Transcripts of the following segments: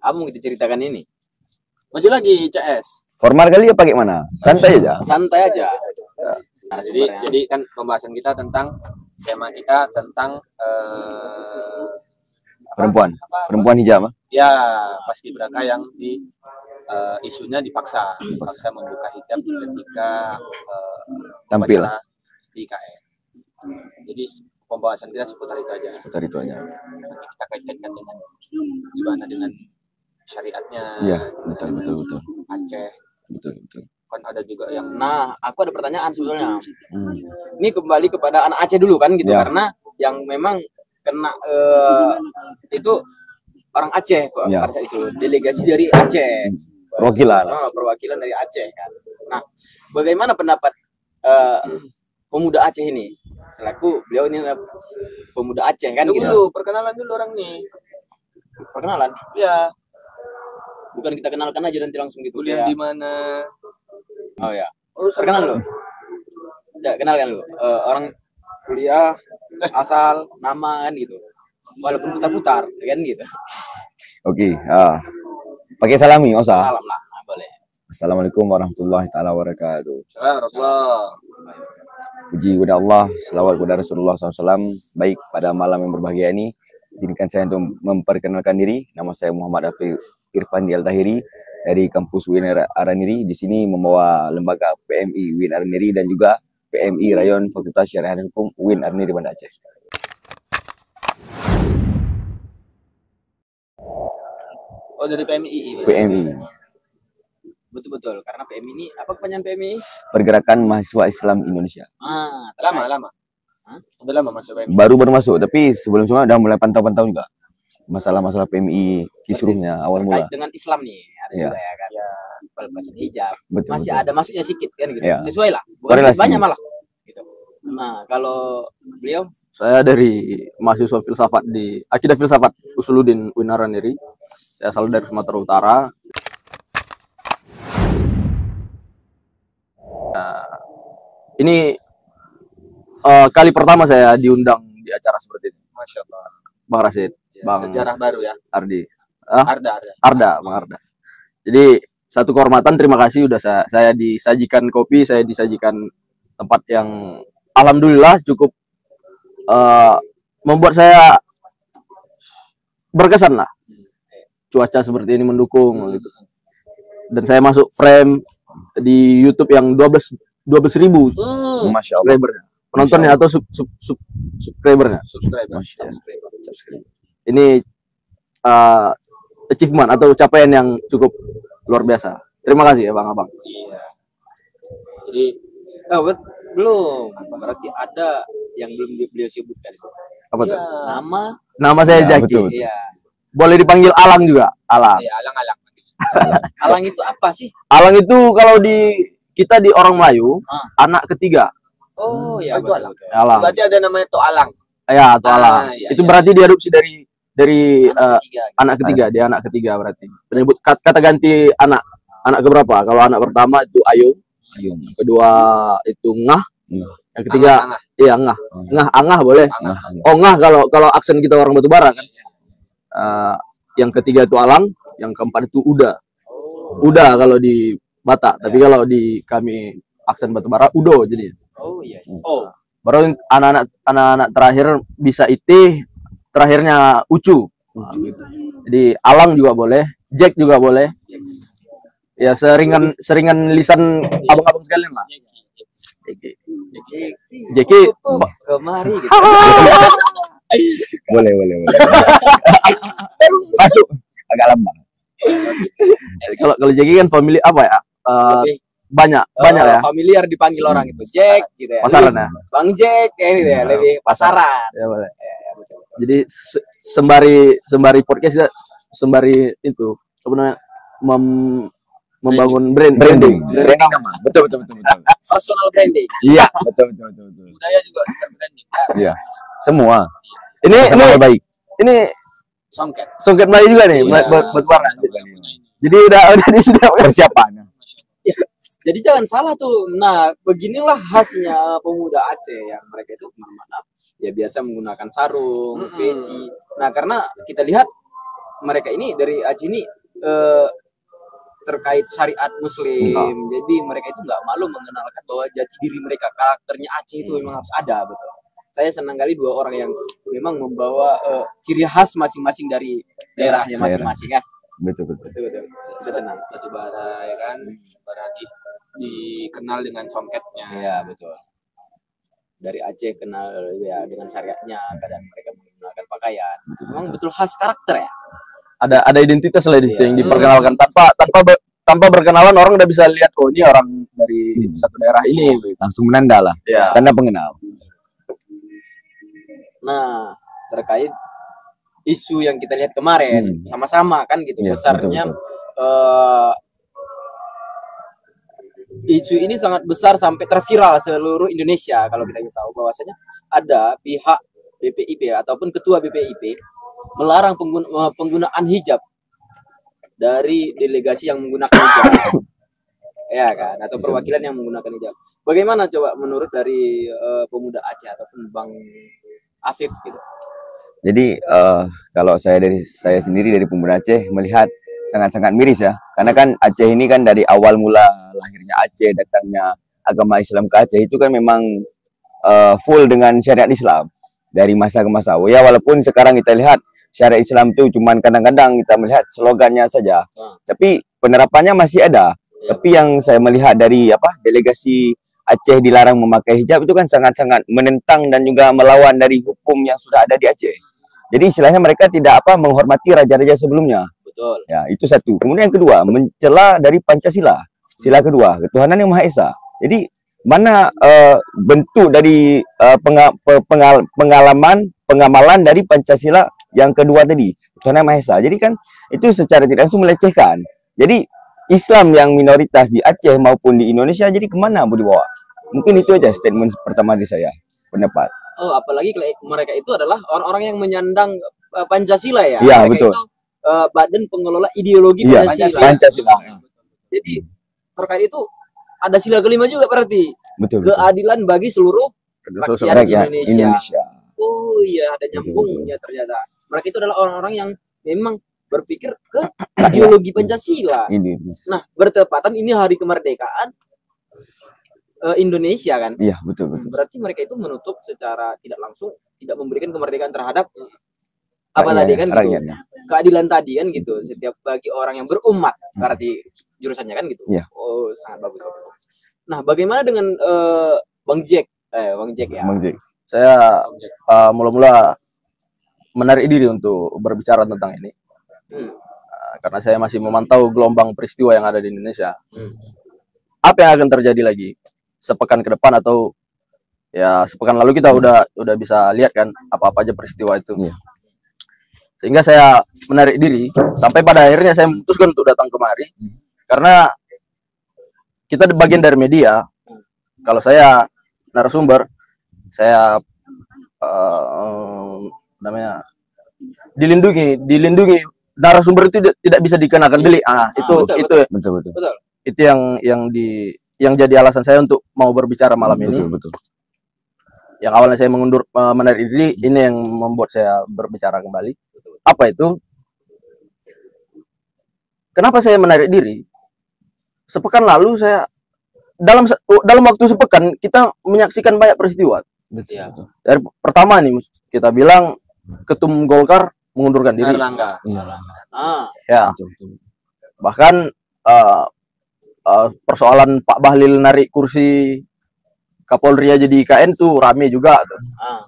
Apa mau kita ceritakan ini? Maju lagi CS. Formal kali ya pakai mana? Santai aja. Santai aja. Nah, jadi kan pembahasan kita tentang tema kita tentang perempuan hijab. Ya, paskibraka yang isunya dipaksa membuka hijab ketika tampil di IKN. Jadi pembahasan kita seputar itu aja. Nanti kita kaitkan dengan gimana dengan syariatnya. Iya, betul. Aceh. Betul. Kan ada juga yang aku ada pertanyaan sebetulnya. Ini kembali kepada anak Aceh dulu kan gitu ya. Karena yang memang kena itu orang Aceh kok pada saat itu, delegasi dari Aceh. Perwakilan dari Aceh kan. Nah, bagaimana pendapat pemuda Aceh ini? Selaku beliau ini pemuda Aceh kan gitu. Dulu perkenalan dulu orang nih. Perkenalan? Iya. Bukan kita kenalkan aja nanti langsung gitu. Kuliah di mana? Oh ya. Perkenalan dulu. Ya, kenalkan dulu. Orang kuliah, asal, nama kan gitu. Walaupun putar-putar kan gitu. Oke, pakai salami, usah. Salam lah, boleh. Assalamualaikum warahmatullahi taala wabarakatuh. Assalamualaikum. Puji kepada Allah, selawat kepada Rasulullah SAW. Baik, pada malam yang berbahagia ini, izinkan saya untuk memperkenalkan diri. Nama saya Muhammad Afiq Irfan Al-Tahiri dari kampus UIN Araniri. Di sini membawa lembaga PMI UIN Araniri dan juga PMI Rayon Fakultas Syariah dan Hukum UIN Araniri Banda Aceh. Oh, dari PMI. Betul, karena PMI ini apa kepanjangan PMI? Pergerakan Mahasiswa Islam Indonesia. Lama. Sudah lama masuk PMI. Baru masuk, tapi sebelum-sebelumnya udah mulai pantau-pantau juga. Masalah-masalah PMI kisruhnya awal mula. Dengan Islam nih, ada juga ya kan. Pelepasan hijab. Betul. Ada masuknya sedikit kan gitu. Ya. Sesuai lah. Bukan banyak malah. Gitu. Nah, kalau beliau saya dari mahasiswa filsafat di Akidah Filsafat Usuluddin UIN Araniri. Saya asal dari Sumatera Utara. Ini kali pertama saya diundang di acara seperti ini. Masya Allah. Bang Rasid, Bang sejarah baru ya. Ardi. Arda. Bang Arda. Jadi satu kehormatan, terima kasih udah saya disajikan kopi, saya disajikan tempat yang alhamdulillah cukup membuat saya berkesan lah. Cuaca seperti ini mendukung gitu. Dan saya masuk frame di YouTube yang 12.000 Masya Allah. subscribernya. Penontonnya atau subscribernya. Subscriber. Ini achievement atau capaian yang cukup luar biasa. Terima kasih ya Bang Abang. Iya. Jadi belum. Berarti ada yang belum beliau sebutkan. Apa tuh? Nama saya Ya, Jaki. betul. Iya. Boleh dipanggil Alang juga. Alang. Iya, alang-alang. Alang itu apa sih? Alang itu kalau kita di orang Melayu, anak ketiga. Oh ya, itu alang. Alang. Berarti ada namanya Tok Alang. Ya, atau Alang. Itu berarti diadopsi dari anak ketiga. Dia anak ketiga berarti. Penyebut kata ganti anak keberapa? Kalau anak pertama itu Ayung. Kedua itu Ngah. Yang ketiga Ngah. Angah boleh. Oh, Ngah kalau aksen kita orang Batubara kan. Yang ketiga itu Alang, yang keempat itu Uda kalau di Batak, tapi kalau di kami aksen Batubara Udo jadi. Oh iya. Baru anak-anak terakhir bisa Itih, terakhirnya Ucu. Gitu. Jadi Alang juga boleh, Jack juga boleh. Ya seringan lisan abang-abang sekalian lah. Jeki kemari gitu. Boleh. Masuk agak lambat. Kalau Jeki kan family apa ya? Banyak ya. Familiar dipanggil orang itu Jack gitu ya. Pasaran ya. Bang Jack kayak gitu ya, lebih pasaran. Ya boleh. Jadi sembari podcast kita sembari itu sebenarnya membangun branding nama. Betul. Personal branding. Iya, betul. Budaya juga branding. Iya. Semua. Ini baik. Ini songket Melayu juga nih buat warna. Jadi udah sudah persiapan. Ya, jadi jangan salah tuh. Nah, beginilah khasnya pemuda Aceh yang mereka itu kemana-mana. Ya biasa menggunakan sarung, peci. Nah, karena kita lihat mereka ini dari Aceh ini terkait syariat Muslim. Jadi mereka itu nggak malu mengenalkan bahwa jati diri mereka, karakternya Aceh itu memang harus ada, betul. Saya senang kali dua orang yang memang membawa ciri khas masing-masing dari daerahnya masing-masing ya. Betul. Kita senang. Batu bara ya kan, berarti dikenal dengan songketnya. Iya betul. Dari Aceh kenal ya dengan syariatnya, kadang mereka menggunakan pakaian. Memang betul khas karakter ya. Ada identitas lah di situ yang diperkenalkan, tanpa berkenalan orang udah bisa lihat, oh ini orang dari satu daerah ini, Langsung menanda lah. ya. Tanda pengenal. Nah, terkait isu yang kita lihat kemarin, sama-sama kan gitu, besarnya isu ini sangat besar sampai terviral seluruh Indonesia. Kalau kita tahu bahwasanya ada pihak BPIP ataupun ketua BPIP melarang penggunaan hijab dari delegasi yang menggunakan hijab. Ya kan, atau perwakilan yang menggunakan hijab. Bagaimana coba menurut dari pemuda Aceh ataupun Bang Afif gitu? Jadi kalau saya sendiri dari pemuda Aceh melihat sangat-sangat miris ya, karena kan Aceh ini kan dari awal mula lahirnya Aceh, datangnya agama Islam ke Aceh itu kan memang full dengan syariat Islam dari masa ke masa. Ya walaupun sekarang kita lihat syariat Islam itu cuman kadang-kadang kita melihat slogannya saja, tapi penerapannya masih ada. Tapi yang saya melihat dari delegasi Aceh dilarang memakai hijab itu kan sangat-sangat menentang dan juga melawan dari hukum yang sudah ada di Aceh. Jadi istilahnya mereka tidak menghormati raja-raja sebelumnya. Betul. Ya, itu satu. Kemudian yang kedua, mencela dari Pancasila. Sila kedua, ketuhanan yang Maha Esa. Jadi mana bentuk dari pengamalan dari Pancasila yang kedua tadi, ketuhanan yang Maha Esa. Jadi kan itu secara tidak langsung melecehkan. Jadi Islam yang minoritas di Aceh maupun di Indonesia jadi kemana mau dibawa? Mungkin itu aja statement pertama dari saya, pendapat. Oh, apalagi mereka itu adalah orang-orang yang menyandang Pancasila ya. Iya, mereka betul. Itu badan pengelola ideologi Iya, Pancasila. Pancasila. Jadi terkait itu ada sila kelima juga berarti. Betul. Keadilan bagi seluruh rakyat Indonesia. Oh iya, ada nyambungnya ternyata. Mereka itu adalah orang-orang yang memang berpikir ke ideologi Pancasila. Nah, bertepatan ini hari kemerdekaan Indonesia kan? Iya, betul. Berarti mereka itu menutup secara tidak langsung, tidak memberikan kemerdekaan terhadap tadi kan gitu. Keadilan tadi kan gitu. Setiap bagi orang yang berumat, berarti jurusannya kan gitu. Iya. Oh, sangat bagus. Nah, bagaimana dengan Bang Jack? Bang Jack ya. Bang Jack. Saya mula-mula menarik diri untuk berbicara tentang ini. Karena saya masih memantau gelombang peristiwa yang ada di Indonesia. Apa yang akan terjadi lagi sepekan ke depan, atau ya sepekan lalu kita udah bisa lihat kan apa-apa aja peristiwa itu. Sehingga saya menarik diri sampai pada akhirnya saya memutuskan untuk datang kemari, karena kita bagian dari media. Kalau saya narasumber, saya dilindungi narasumber itu tidak bisa dikenakan delik. Betul. Itu yang jadi alasan saya untuk mau berbicara malam ini. Betul. Yang awalnya saya menarik diri, ini yang membuat saya berbicara kembali. Apa itu? Kenapa saya menarik diri? Sepekan lalu saya dalam waktu sepekan kita menyaksikan banyak peristiwa. Betul. Dari pertama nih kita bilang Ketum Golkar mengundurkan diri. Erlangga. Ya. Bahkan persoalan Pak Bahlil narik kursi Kapolri aja di IKN tuh rame juga tuh.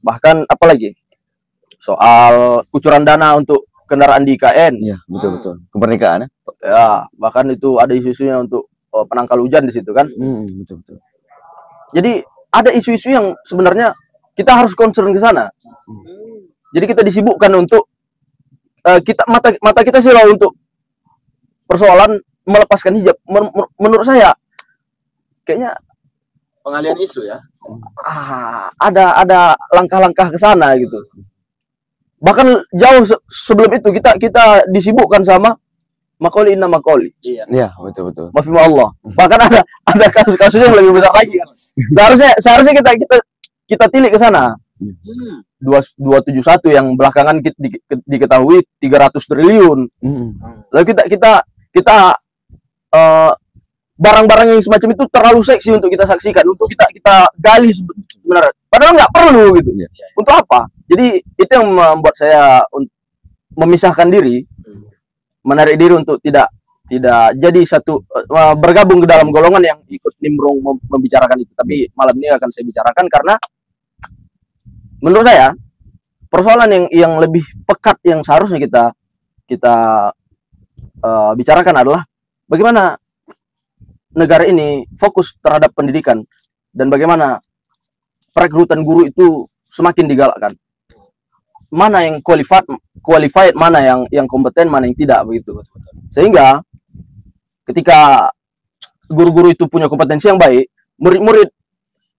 Bahkan apalagi soal kucuran dana untuk kendaraan di IKN. Iya, betul. Kemerdekaan ya. Bahkan itu ada isu-isunya untuk penangkal hujan di situ kan. Betul. Jadi ada isu-isu yang sebenarnya kita harus concern ke sana. Jadi kita disibukkan untuk mata kita silau untuk persoalan melepaskan hijab. Menurut saya kayaknya pengalian isu ya. Ada langkah-langkah ke sana gitu. Bahkan jauh sebelum itu kita disibukkan sama Makoli inna Makoli. Iya, betul. Maafin Allah. Bahkan ada kasus-kasus yang lebih besar lagi. Seharusnya kita tilik ke sana. 271 yang belakangan diketahui 300 triliun. Lalu kita barang-barang yang semacam itu terlalu seksi untuk kita saksikan, untuk kita gali sebenarnya. Padahal nggak perlu gitu. Untuk apa? Jadi itu yang membuat saya memisahkan diri, menarik diri untuk tidak jadi satu, bergabung ke dalam golongan yang ikut nimbrung membicarakan itu. Tapi malam ini akan saya bicarakan karena menurut saya persoalan yang lebih pekat yang seharusnya kita bicarakan adalah bagaimana negara ini fokus terhadap pendidikan dan bagaimana perekrutan guru itu semakin digalakkan. Mana yang qualified, mana yang kompeten, mana yang tidak begitu. Sehingga ketika guru-guru itu punya kompetensi yang baik, murid-murid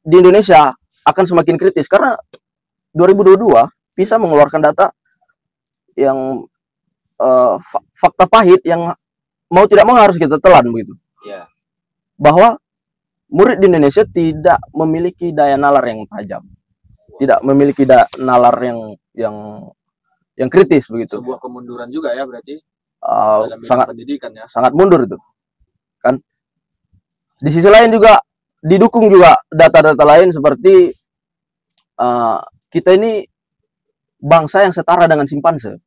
di Indonesia akan semakin kritis karena 2022 PISA mengeluarkan data yang fakta pahit yang mau tidak mau harus kita telan begitu. Ya. Bahwa murid di Indonesia tidak memiliki daya nalar yang tajam, tidak memiliki daya nalar yang kritis begitu. Sebuah kemunduran juga ya berarti sangat pendidikan ya. Sangat mundur itu kan. Di sisi lain juga didukung juga data-data lain seperti kita ini bangsa yang setara dengan simpanse.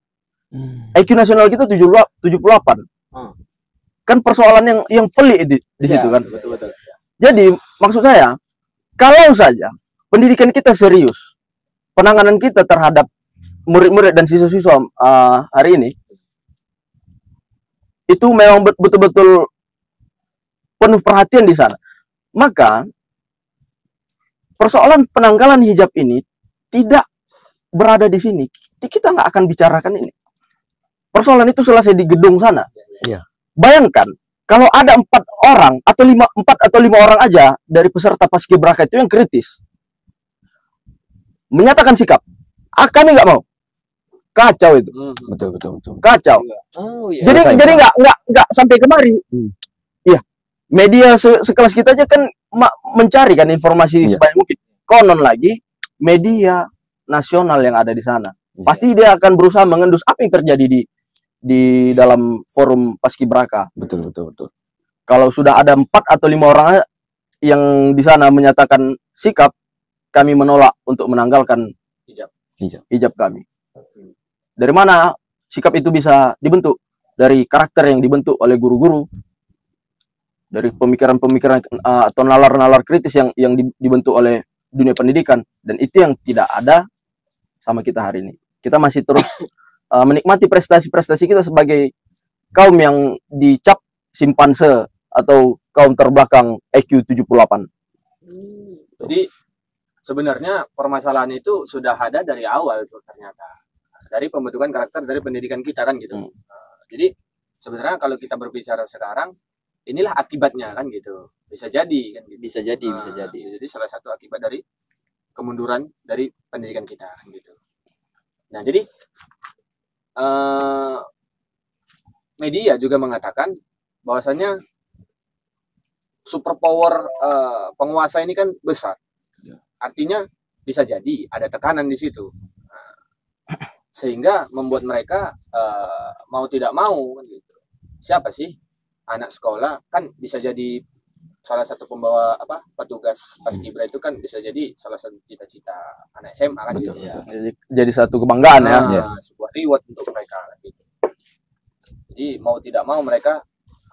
IQ nasional kita 78. Kan persoalan yang pelik di situ kan. Betul. Jadi maksud saya, kalau saja pendidikan kita serius, penanganan kita terhadap murid-murid dan siswa-siswa hari ini itu memang betul-betul penuh perhatian di sana, maka persoalan penanggalan hijab ini tidak berada di sini. Kita nggak akan bicarakan ini. Persoalan itu selesai di gedung sana. Iya. Bayangkan kalau ada 4 orang atau 4 atau 5 orang aja dari peserta paskibraka itu yang kritis menyatakan sikap, kami nggak mau, kacau itu. Betul. Kacau. Oh, iya. Jadi nggak sampai kemari. Iya. Media sekelas kita aja kan mencari kan informasi sebanyak mungkin. Konon lagi media nasional yang ada di sana. Pasti dia akan berusaha mengendus apa yang terjadi di dalam forum paskibraka. Betul. Kalau sudah ada 4 atau 5 orang yang di sana menyatakan sikap, kami menolak untuk menanggalkan hijab kami. Dari mana sikap itu bisa dibentuk? Dari karakter yang dibentuk oleh guru-guru, dari pemikiran-pemikiran atau nalar-nalar kritis yang dibentuk oleh dunia pendidikan, dan itu yang tidak ada sama kita hari ini. Kita masih terus menikmati prestasi-prestasi kita sebagai kaum yang dicap simpanse atau kaum terbelakang IQ 78. Jadi sebenarnya permasalahan itu sudah ada dari awal tuh ternyata. Dari pembentukan karakter dari pendidikan kita kan gitu. Jadi sebenarnya kalau kita berbicara sekarang, inilah akibatnya kan gitu. Bisa jadi kan gitu. Bisa jadi. Jadi salah satu akibat dari kemunduran dari pendidikan kita kan gitu. Nah, jadi media juga mengatakan bahwasannya superpower penguasa ini kan besar. Artinya bisa jadi ada tekanan di situ. Sehingga membuat mereka mau tidak mau kan gitu. Siapa sih anak sekolah kan bisa jadi salah satu pembawa petugas paskibra itu kan bisa jadi salah satu cita-cita anak SMA kan gitu ya. Jadi satu kebanggaan sebuah reward untuk mereka gitu. Jadi mau tidak mau mereka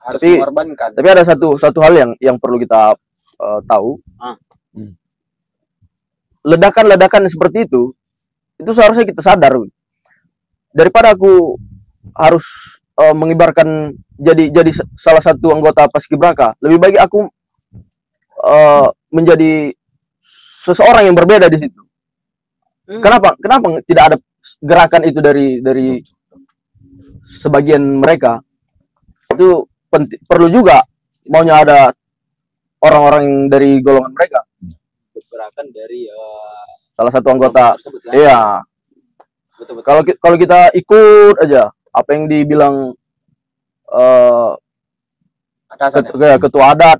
harus mengorbankan. Tapi ada satu hal yang perlu kita tahu. Ledakan-ledakan seperti itu seharusnya kita sadar. Daripada aku harus mengibarkan jadi salah satu anggota paskibraka, lebih baik aku menjadi seseorang yang berbeda di situ. Kenapa tidak ada gerakan itu dari sebagian mereka? Itu perlu juga maunya ada orang-orang dari golongan mereka. Gerakan dari salah satu anggota. Iya. Betul. Kalau kita ikut aja apa yang dibilang ketua adat.